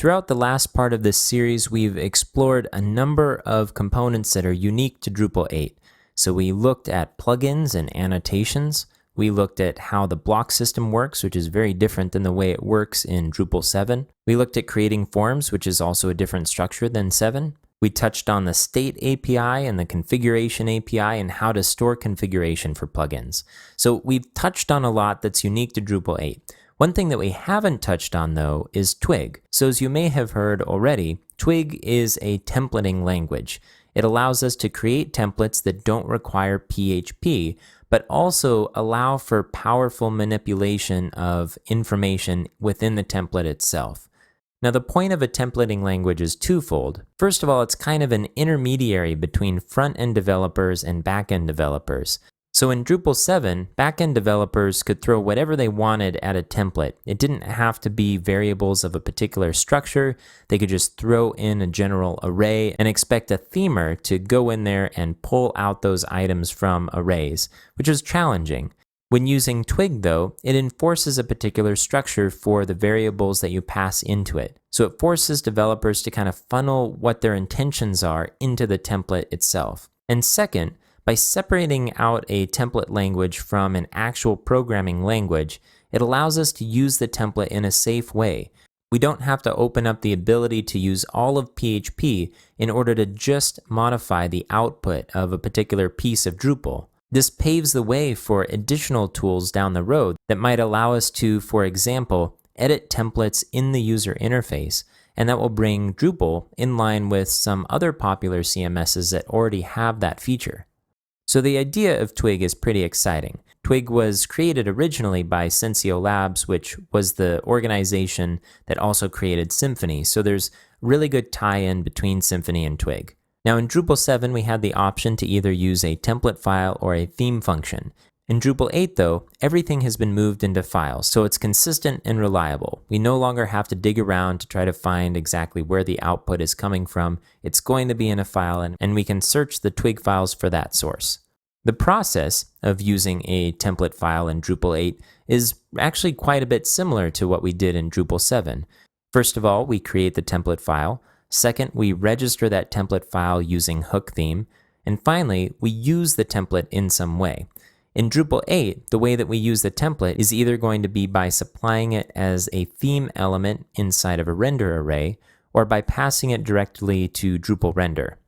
Throughout the last part of this series, we've explored a number of components that are unique to Drupal 8. So we looked at plugins and annotations. We looked at how the block system works, which is very different than the way it works in Drupal 7. We looked at creating forms, which is also a different structure than 7. We touched on the state API and the configuration API and how to store configuration for plugins. So we've touched on a lot that's unique to Drupal 8. One thing that we haven't touched on, though, is Twig. So as you may have heard already, Twig is a templating language. It allows us to create templates that don't require PHP, but also allow for powerful manipulation of information within the template itself. Now, the point of a templating language is twofold. First of all, it's kind of an intermediary between front-end developers and back-end developers. So in Drupal 7, back-end developers could throw whatever they wanted at a template. It didn't have to be variables of a particular structure. They could just throw in a general array and expect a themer to go in there and pull out those items from arrays, which is challenging. When using Twig, though, it enforces a particular structure for the variables that you pass into it. So it forces developers to kind of funnel what their intentions are into the template itself. And second, by separating out a template language from an actual programming language, it allows us to use the template in a safe way. We don't have to open up the ability to use all of PHP in order to just modify the output of a particular piece of Drupal. This paves the way for additional tools down the road that might allow us to, for example, edit templates in the user interface, and that will bring Drupal in line with some other popular CMSs that already have that feature. So the idea of Twig is pretty exciting. Twig was created originally by Sensio Labs, which was the organization that also created Symfony, so there's really good tie-in between Symfony and Twig. Now in Drupal 7, we had the option to either use a template file or a theme function. In Drupal 8, though, everything has been moved into files, so it's consistent and reliable. We no longer have to dig around to try to find exactly where the output is coming from. It's going to be in a file, and we can search the Twig files for that source. The process of using a template file in Drupal 8 is actually quite a bit similar to what we did in Drupal 7. First of all, we create the template file. Second, we register that template file using hook theme. And finally, we use the template in some way. In Drupal 8, the way that we use the template is either going to be by supplying it as a theme element inside of a render array, or by passing it directly to Drupal render.